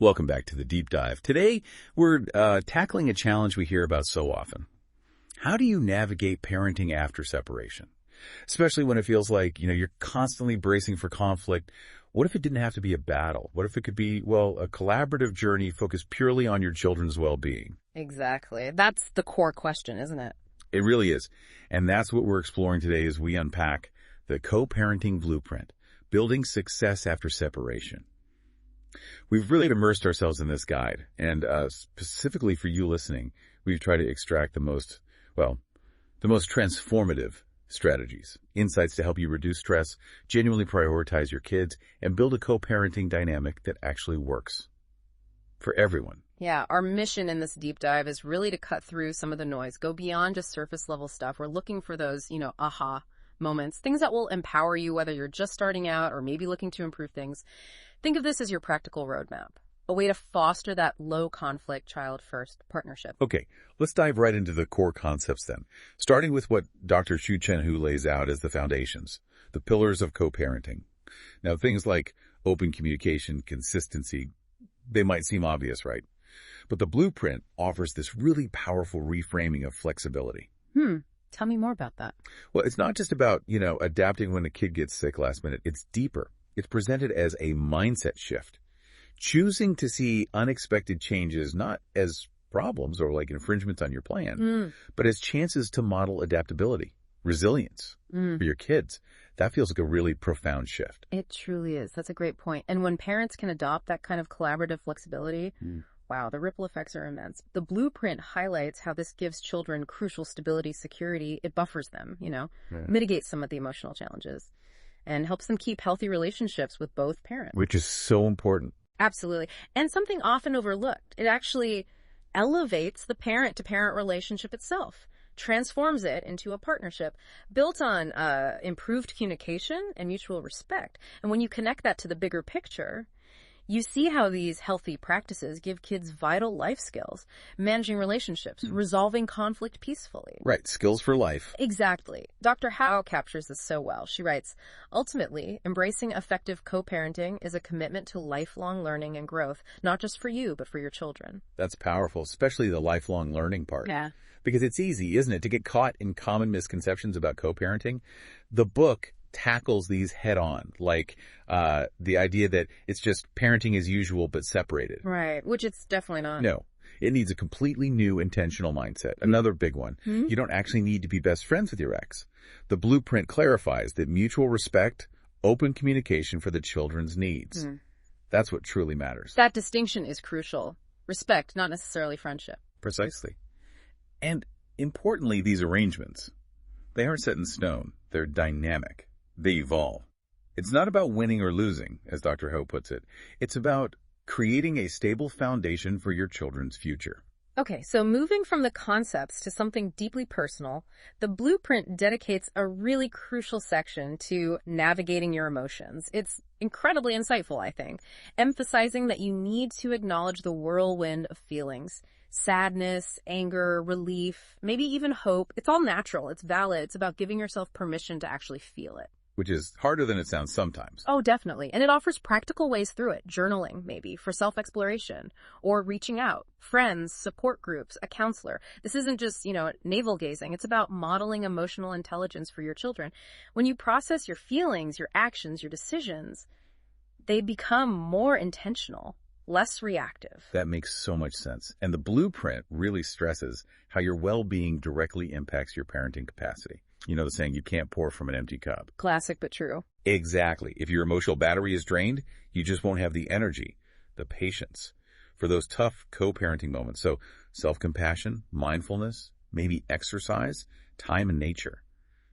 Welcome back to the Deep Dive. Today, we're tackling a challenge we hear about so often. How do you navigate parenting after separation? Especially when it feels like, you're constantly bracing for conflict. What if it didn't have to be a battle? What if it could be, a collaborative journey focused purely on your children's well-being? Exactly. That's the core question, isn't it? It really is. And that's what we're exploring today as we unpack the co-parenting blueprint, building success after separation. We've really immersed ourselves in this guide, and specifically for you listening, we've tried to extract the most transformative strategies, insights to help you reduce stress, genuinely prioritize your kids, and build a co-parenting dynamic that actually works for everyone. Yeah, our mission in this deep dive is really to cut through some of the noise, go beyond just surface level stuff. We're looking for those, aha moments, things that will empower you, whether you're just starting out or maybe looking to improve things. Think of this as your practical roadmap, a way to foster that low-conflict child-first partnership. Okay, let's dive right into the core concepts then, starting with what Dr. Shu Chen Hou lays out as the foundations, the pillars of co-parenting. Now, things like open communication, consistency, they might seem obvious, right? But the blueprint offers this really powerful reframing of flexibility. Tell me more about that. Well, it's not just about, adapting when a kid gets sick last minute. It's deeper. It's presented as a mindset shift, choosing to see unexpected changes not as problems or like infringements on your plan, but as chances to model adaptability, resilience for your kids. That feels like a really profound shift. It truly is. That's a great point. And when parents can adopt that kind of collaborative flexibility, wow, the ripple effects are immense. The blueprint highlights how this gives children crucial stability, security. It buffers them, mitigates some of the emotional challenges, and helps them keep healthy relationships with both parents. Which is so important. Absolutely. And something often overlooked. It actually elevates the parent-to-parent relationship itself, transforms it into a partnership built on improved communication and mutual respect. And when you connect that to the bigger picture, you see how these healthy practices give kids vital life skills, managing relationships, resolving conflict peacefully. Right, skills for life. Exactly. Dr. Hou captures this so well. She writes, ultimately, embracing effective co-parenting is a commitment to lifelong learning and growth, not just for you, but for your children. That's powerful, especially the lifelong learning part. Yeah. Because it's easy, isn't it, to get caught in common misconceptions about co-parenting. The book tackles these head on, like the idea that it's just parenting as usual but separated. Right, which it's definitely not. No, it needs a completely new intentional mindset. Another big one. You don't actually need to be best friends with your ex. The blueprint clarifies that mutual respect, open communication for the children's needs. That's what truly matters. That distinction is crucial. Respect, not necessarily friendship. Precisely. And importantly, these arrangements, they aren't set in stone. They're dynamic. They evolve. It's not about winning or losing, as Dr. Hou puts it. It's about creating a stable foundation for your children's future. Okay, so moving from the concepts to something deeply personal, the blueprint dedicates a really crucial section to navigating your emotions. It's incredibly insightful, I think, emphasizing that you need to acknowledge the whirlwind of feelings. Sadness, anger, relief, maybe even hope. It's all natural. It's valid. It's about giving yourself permission to actually feel it. Which is harder than it sounds sometimes. Oh, definitely. And it offers practical ways through it. Journaling, maybe, for self-exploration, or reaching out. Friends, support groups, a counselor. This isn't just, navel-gazing. It's about modeling emotional intelligence for your children. When you process your feelings, your actions, your decisions, they become more intentional, less reactive. That makes so much sense. And the blueprint really stresses how your well-being directly impacts your parenting capacity. You know the saying, you can't pour from an empty cup. Classic, but true. Exactly. If your emotional battery is drained, you just won't have the energy, the patience for those tough co-parenting moments. So self-compassion, mindfulness, maybe exercise, time and nature.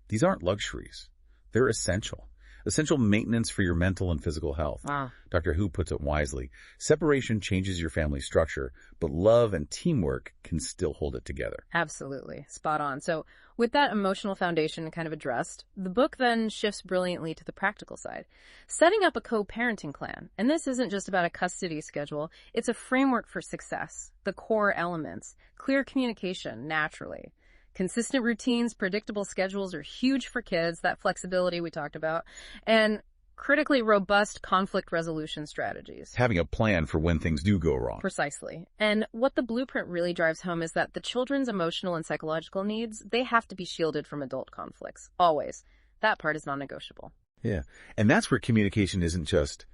These aren't luxuries. They're essential. Essential maintenance for your mental and physical health. Wow. Dr. Hou puts it wisely. Separation changes your family structure, but love and teamwork can still hold it together. Absolutely. Spot on. So with that emotional foundation kind of addressed, the book then shifts brilliantly to the practical side, setting up a co-parenting plan. And this isn't just about a custody schedule. It's a framework for success, the core elements, clear communication naturally. Consistent routines, predictable schedules are huge for kids, that flexibility we talked about. And critically robust conflict resolution strategies. Having a plan for when things do go wrong. Precisely. And what the blueprint really drives home is that the children's emotional and psychological needs, they have to be shielded from adult conflicts. Always. That part is non-negotiable. Yeah. And that's where communication isn't just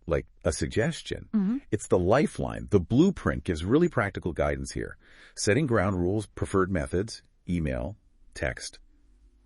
like a suggestion. It's the lifeline. The blueprint gives really practical guidance here. Setting ground rules, preferred methods, email, text,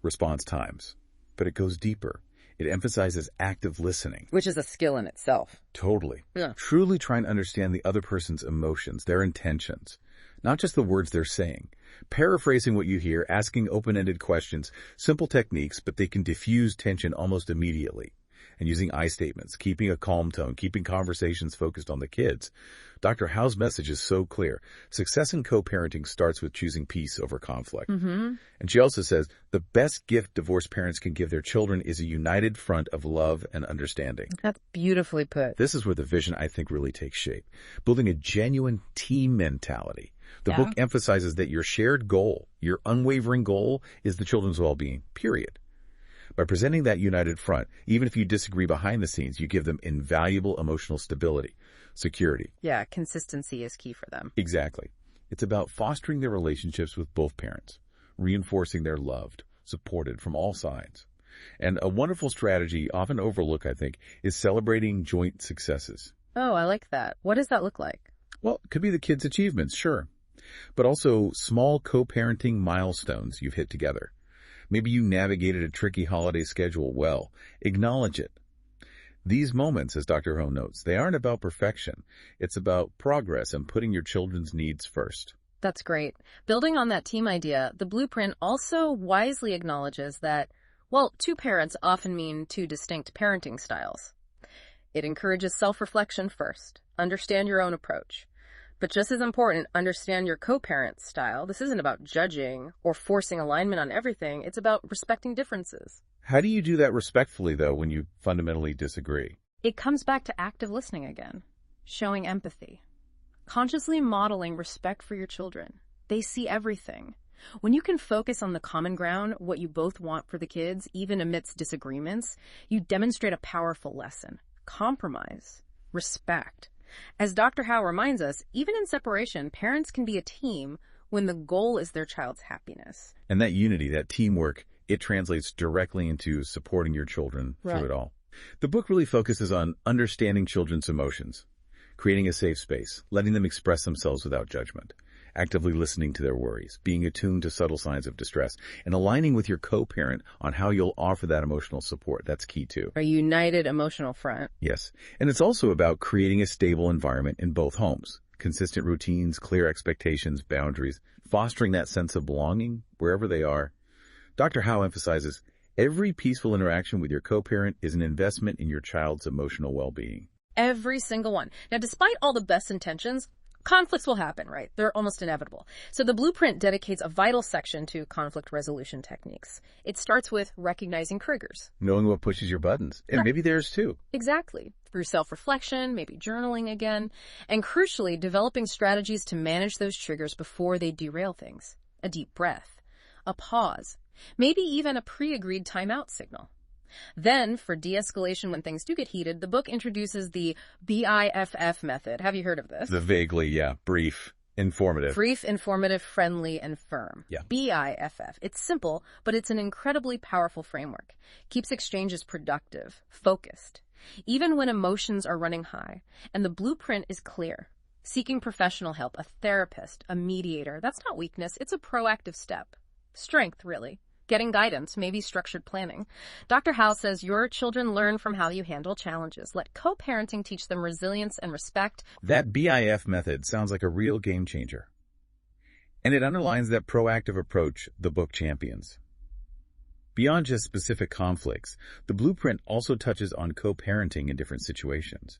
response times. But it goes deeper. It emphasizes active listening. Which is a skill in itself. Totally. Yeah. Truly trying to understand the other person's emotions, their intentions, not just the words they're saying. Paraphrasing what you hear, asking open-ended questions, simple techniques, but they can diffuse tension almost immediately. And using I statements, keeping a calm tone, keeping conversations focused on the kids. Dr. Hou's message is so clear. Success in co-parenting starts with choosing peace over conflict. And she also says, the best gift divorced parents can give their children is a united front of love and understanding. That's beautifully put. This is where the vision, I think, really takes shape. Building a genuine team mentality. The book emphasizes that your shared goal, your unwavering goal, is the children's well-being, period. By presenting that united front, even if you disagree behind the scenes, you give them invaluable emotional stability, security. Yeah, consistency is key for them. Exactly. It's about fostering their relationships with both parents, reinforcing they're loved, supported from all sides. And a wonderful strategy, often overlooked, I think, is celebrating joint successes. Oh, I like that. What does that look like? Well, it could be the kids' achievements, sure, but also small co-parenting milestones you've hit together. Maybe you navigated a tricky holiday schedule well. Acknowledge it. These moments, as Dr. Hou notes, they aren't about perfection. It's about progress and putting your children's needs first. That's great. Building on that team idea, the blueprint also wisely acknowledges that, well, two parents often mean two distinct parenting styles. It encourages self-reflection first. Understand your own approach. But just as important, understand your co-parent style. This isn't about judging or forcing alignment on everything. It's about respecting differences. How do you do that respectfully, though, when you fundamentally disagree? It comes back to active listening again, showing empathy, consciously modeling respect for your children. They see everything. When you can focus on the common ground, what you both want for the kids, even amidst disagreements, you demonstrate a powerful lesson. Compromise, respect. As Dr. Hou reminds us, even in separation, parents can be a team when the goal is their child's happiness. And that unity, that teamwork, it translates directly into supporting your children through it all. The book really focuses on understanding children's emotions, creating a safe space, letting them express themselves without judgment, actively listening to their worries, being attuned to subtle signs of distress, and aligning with your co-parent on how you'll offer that emotional support. That's key too. A united emotional front. Yes. And it's also about creating a stable environment in both homes. Consistent routines, clear expectations, boundaries, fostering that sense of belonging wherever they are. Dr. Hou emphasizes, every peaceful interaction with your co-parent is an investment in your child's emotional well-being. Every single one. Now, despite all the best intentions, conflicts will happen, right? They're almost inevitable. So the blueprint dedicates a vital section to conflict resolution techniques. It starts with recognizing triggers. Knowing what pushes your buttons. And maybe theirs too. Exactly. Through self-reflection, maybe journaling again, and crucially, developing strategies to manage those triggers before they derail things. A deep breath, a pause, maybe even a pre-agreed timeout signal. Then, for de-escalation when things do get heated, the book introduces the BIFF method. Have you heard of this? The vaguely, brief, informative. Brief, informative, friendly, and firm. Yeah. BIFF. It's simple, but it's an incredibly powerful framework. Keeps exchanges productive, focused, even when emotions are running high. And the blueprint is clear. Seeking professional help, a therapist, a mediator, that's not weakness, it's a proactive step. Strength, really. Getting guidance, maybe structured planning. Dr. Hou says your children learn from how you handle challenges. Let co-parenting teach them resilience and respect. That BIF method sounds like a real game changer. And it underlines that proactive approach the book champions. Beyond just specific conflicts, the blueprint also touches on co-parenting in different situations.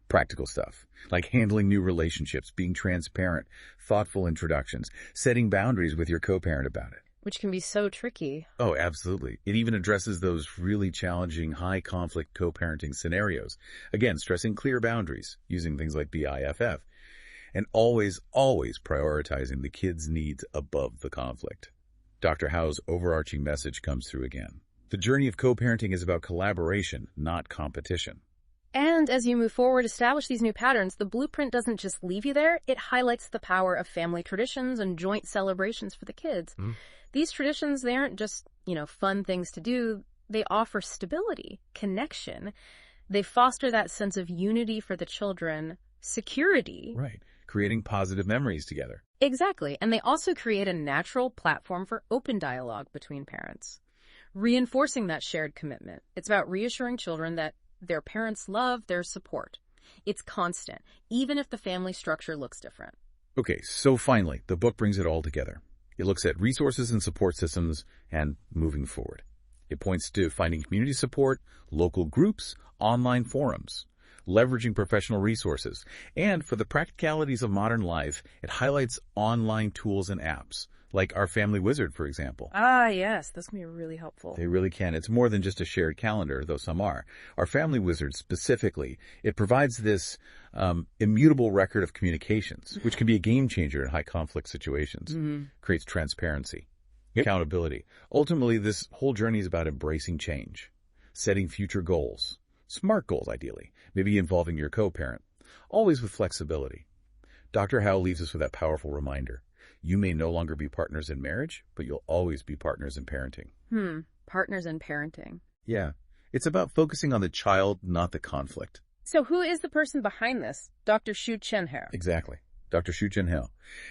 Practical stuff, like handling new relationships, being transparent, thoughtful introductions, setting boundaries with your co-parent about it. Which can be so tricky. Oh, absolutely. It even addresses those really challenging high-conflict co-parenting scenarios. Again, stressing clear boundaries, using things like BIFF, and always prioritizing the kids' needs above the conflict. Dr. Hou's overarching message comes through again. The journey of co-parenting is about collaboration, not competition. And as you move forward, establish these new patterns, the blueprint doesn't just leave you there, it highlights the power of family traditions and joint celebrations for the kids. These traditions, they aren't just, fun things to do. They offer stability, connection. They foster that sense of unity for the children, security. Right. Creating positive memories together. Exactly. And they also create a natural platform for open dialogue between parents, reinforcing that shared commitment. It's about reassuring children that their parents' love, their support. It's constant, even if the family structure looks different. Okay, so finally, the book brings it all together. It looks at resources and support systems and moving forward. It points to finding community support, local groups, online forums, leveraging professional resources, and for the practicalities of modern life, it highlights online tools and apps, like our Family Wizard, for example. Ah, yes, this can be really helpful. They really can. It's more than just a shared calendar, though some are. Our Family Wizard specifically, it provides this immutable record of communications, which can be a game changer in high conflict situations. Creates transparency, accountability. Ultimately, this whole journey is about embracing change, setting future goals, smart goals ideally, maybe involving your co-parent, always with flexibility. Dr. Hou leaves us with that powerful reminder. You may no longer be partners in marriage, but you'll always be partners in parenting. Partners in parenting. Yeah. It's about focusing on the child, not the conflict. So who is the person behind this? Dr. Shu Chen Hou. Exactly. Dr. Shu Chen Hou.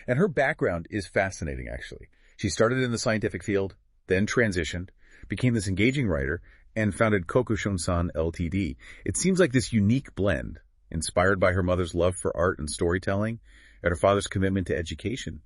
And her background is fascinating, actually. She started in the scientific field, then transitioned, became this engaging writer, and founded Kokushon-san Ltd. It seems like this unique blend, inspired by her mother's love for art and storytelling, and her father's commitment to education.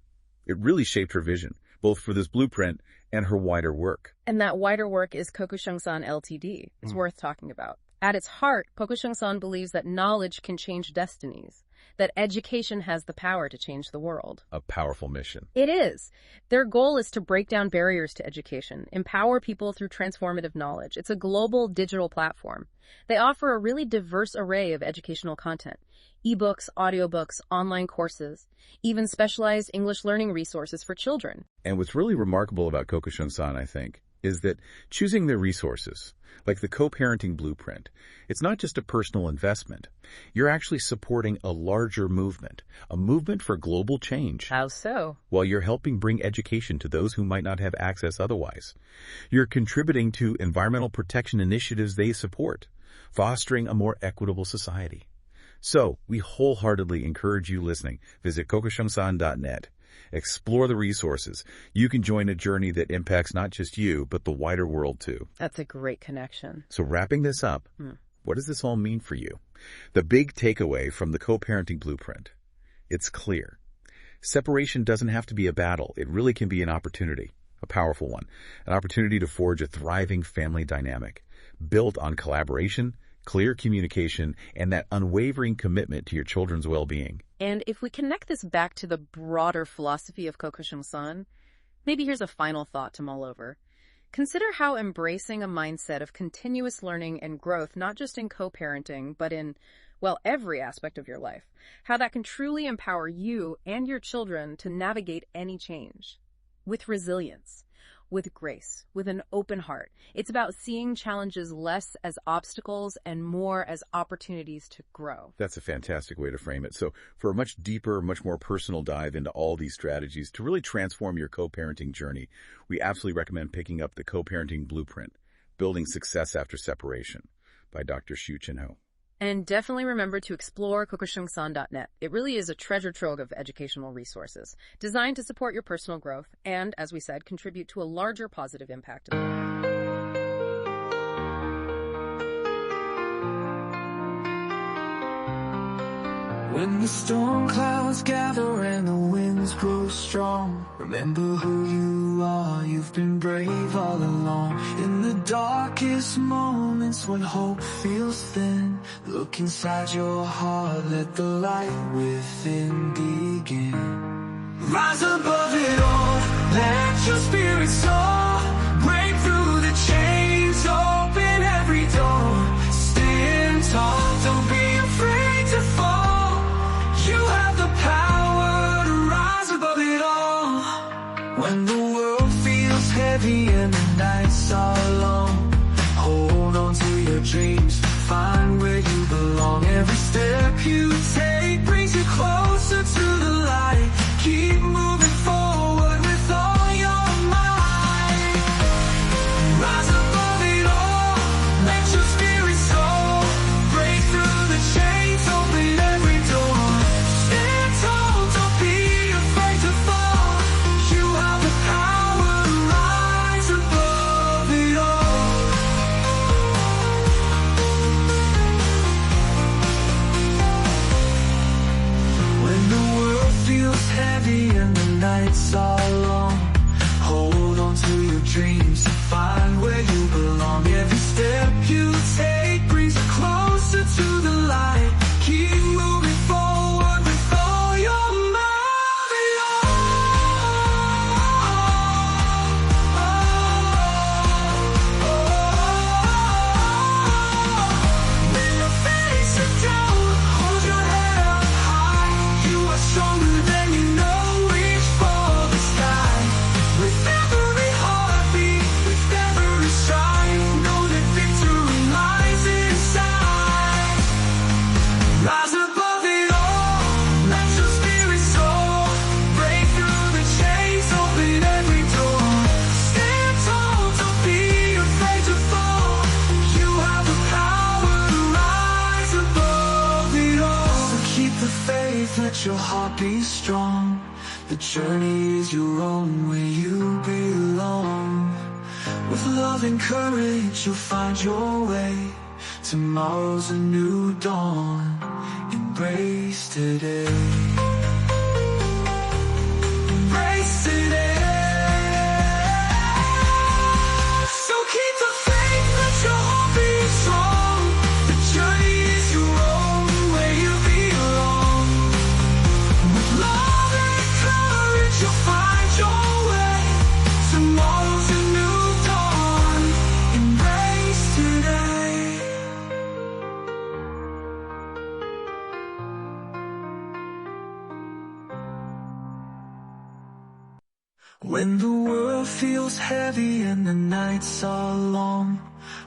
It really shaped her vision, both for this blueprint and her wider work. And that wider work is Kokushon-san Ltd. It's worth talking about. At its heart, Kokushon-san believes that knowledge can change destinies, that education has the power to change the world. A powerful mission. It is. Their goal is to break down barriers to education, empower people through transformative knowledge. It's a global digital platform. They offer a really diverse array of educational content. Ebooks, audiobooks, online courses, even specialized English learning resources for children. And what's really remarkable about Kokushon-san, I think, is that choosing their resources, like the co-parenting blueprint, it's not just a personal investment. You're actually supporting a larger movement, a movement for global change. How so? While you're helping bring education to those who might not have access otherwise. You're contributing to environmental protection initiatives they support, fostering a more equitable society. So, we wholeheartedly encourage you listening. Visit kokushonsan.net. Explore the resources. You can join a journey that impacts not just you, but the wider world too. That's a great connection. So wrapping this up, what does this all mean for you? The big takeaway from the co-parenting blueprint. It's clear. Separation doesn't have to be a battle. It really can be an opportunity, a powerful one, an opportunity to forge a thriving family dynamic built on collaboration, clear communication, and that unwavering commitment to your children's well-being. And if we connect this back to the broader philosophy of Kokushon-san, maybe here's a final thought to mull over. Consider how embracing a mindset of continuous learning and growth, not just in co-parenting, but in, every aspect of your life, how that can truly empower you and your children to navigate any change with resilience, with grace, with an open heart. It's about seeing challenges less as obstacles and more as opportunities to grow. That's a fantastic way to frame it. So for a much deeper, much more personal dive into all these strategies to really transform your co-parenting journey, we absolutely recommend picking up the Co-Parenting Blueprint, Building Success After Separation by Dr. Shu Chen Hou. And definitely remember to explore kokushonsan.net. It really is a treasure trove of educational resources designed to support your personal growth and, as we said, contribute to a larger positive impact. When the storm clouds gather and the winds grow strong, remember who you are, you've been brave all along. In the darkest moments when hope feels thin, look inside your heart, let the light within begin. Rise above it all, let your spirit soar, break through the chains, open every door, stand tall, don't be afraid to fall. You have the power to rise above it all. When the world feels heavy and the nights are long, nights are long. Hold on to your dreams to find where you belong. Every step you take brings you closer to the light. Keep moving forward with all your might. When you face it down, hold your head up high. You are stronger than you know. Reach for the sky. With every heartbeat, with every stride, know that victory lies inside. Rise above it all, let your spirit soar. Break through the chains, open every door. Stand tall, don't be afraid to fall. You have the power to rise above it all. So keep the faith, let your heart be strong. The journey is your own, where you belong. With love and courage, you'll find your way. Tomorrow's a new dawn. Embrace today. Embrace today. So keep the faith, let your heart be strong. The journey is your own, where you belong. With love and courage, you'll find your way. Tomorrow's a new dawn. Embrace today. When the world feels heavy and the nights are long,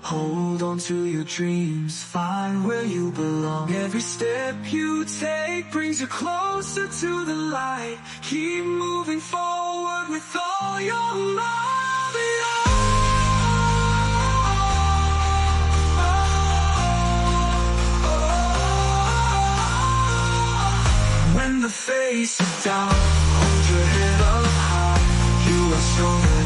hold on to your dreams, find where you belong. Every step you take brings you closer to the light. Keep moving forward with all your might. When the face is down, hold your head up high. You are stronger